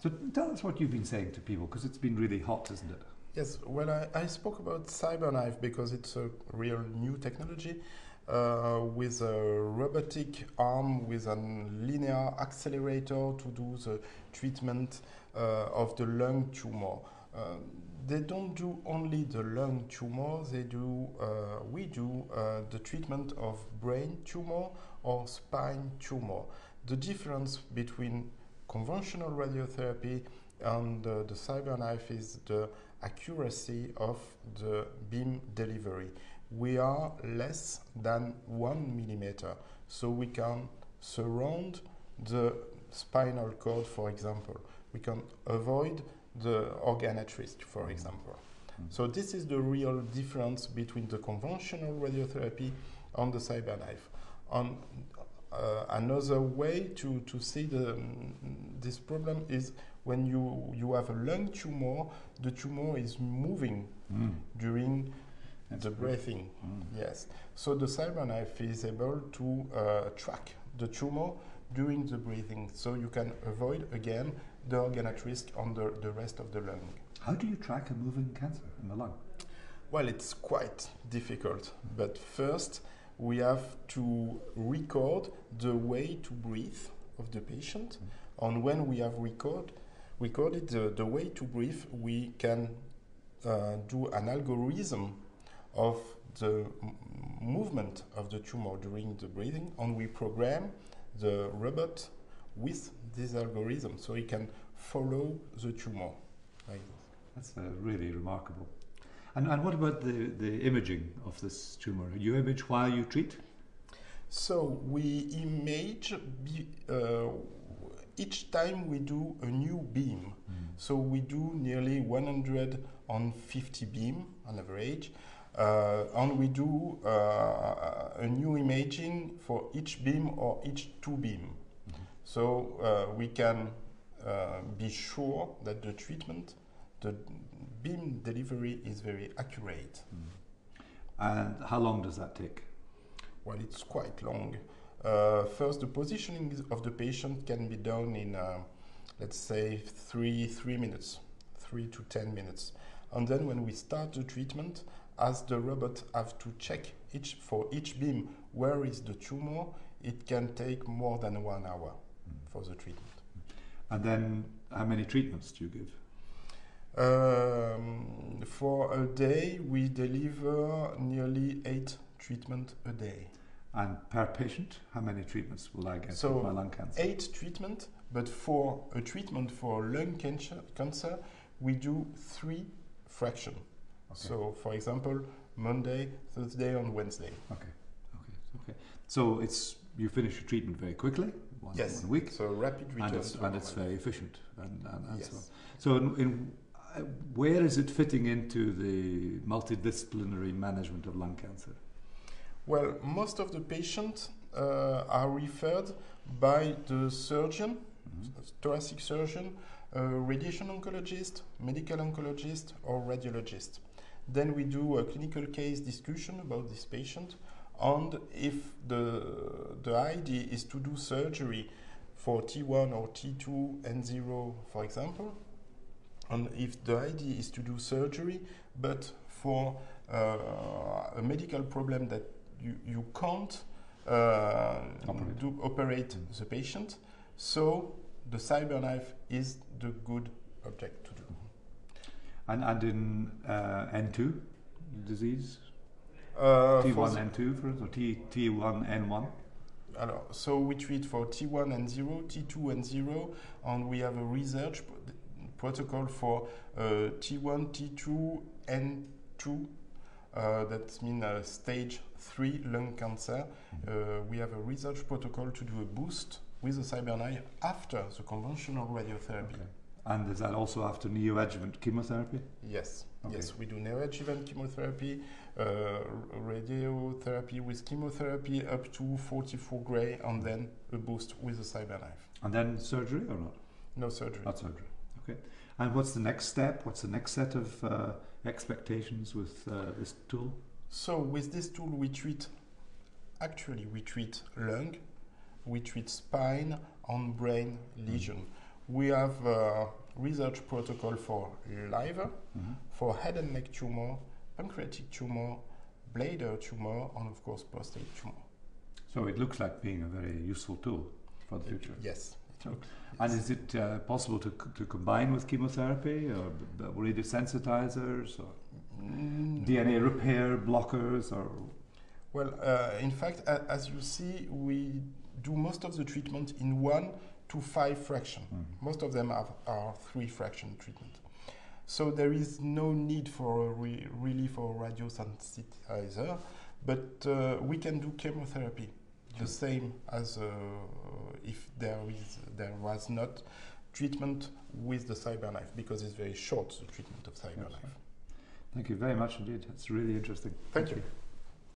So tell us what you've been saying to people, because it's been really hot, isn't it? Yes, well, I spoke about CyberKnife because it's a real new technology with a robotic arm with a linear accelerator to do the treatment of the lung tumor. They don't do only the lung tumor, we do the treatment of brain tumor or spine tumor. The difference between conventional radiotherapy and the CyberKnife is the accuracy of the beam delivery. We are less than 1 millimeter, so we can surround the spinal cord, for example. We can avoid the organ at risk, for example. So this is the real difference between the conventional radiotherapy and the CyberKnife. Another way to see this problem is when you have a lung tumor, the tumor is moving during the breathing. Yes. So the CyberKnife is able to track the tumor during the breathing, so you can avoid again the organ at risk on the rest of the lung. How do you track a moving cancer in the lung? Well, it's quite difficult, but first we have to record the way to breathe of the patient, and when we have recorded the way to breathe, we can do an algorithm of the movement of the tumor during the breathing, and we program the robot with this algorithm so it can follow the tumor like this. That's really remarkable. And what about the imaging of this tumor? You image while you treat? So we image each time we do a new beam. So we do nearly 150 beam on average, and we do a new imaging for each beam or each 2 beam. So we can be sure that the treatment, the beam delivery is very accurate. And how long does that take? Well, it's quite long. First, the positioning of the patient can be done in, let's say, 3 minutes, 3 to 10 minutes. And then when we start the treatment, as the robot have to check for each beam where is the tumor, it can take more than 1 hour for the treatment. And then how many treatments do you give? For a day, we deliver nearly 8 treatments a day. And per patient, how many treatments will I get with my lung cancer? 8 treatments, but for a treatment for lung cancer, we do 3 fractions. Okay. So, for example, Monday, Thursday, and Wednesday. Okay. So you finish your treatment very quickly. One week. So rapid return. And it's very efficient. And yes. So where is it fitting into the multidisciplinary management of lung cancer? Well, most of the patients are referred by the surgeon, thoracic surgeon, radiation oncologist, medical oncologist, or radiologist. Then we do a clinical case discussion about this patient, and if the idea is to do surgery for T1 or T2 and 0, for example, and if the idea is to do surgery, but for a medical problem that you can't operate the patient, so the CyberKnife is the good object to do. And in N2 disease? T1N2 for or T1N1? So we treat for T1 and 0, T2 and 0, and we have a research protocol for T1, T2, N2. That means stage 3 lung cancer. We have a research protocol to do a boost with the CyberKnife after the conventional radiotherapy. Okay. And is that also after neo-adjuvant chemotherapy? Yes. Okay. Yes, we do neo-adjuvant chemotherapy, radiotherapy with chemotherapy up to 44 gray, and then a boost with the CyberKnife. And then surgery or not? No surgery. Not surgery. Okay. And what's the next step? What's the next set of expectations with this tool? So with this tool we treat lung, we treat spine and brain lesion. We have a research protocol for liver, for head and neck tumor, pancreatic tumor, bladder tumor, and of course prostate tumor. So it looks like being a very useful tool for the future. Yes. And is it possible to combine with chemotherapy or radiosensitizers or DNA repair blockers or? Well, in fact, as you see, we do most of the treatment in 1 to 5 fraction. Most of them are 3 fraction treatment. So there is no need for really for radiosensitizer, but we can do chemotherapy the same as if there was not treatment with the CyberKnife, because it's very short, the treatment of CyberKnife. Thank you very much indeed. It's really interesting. Thank you.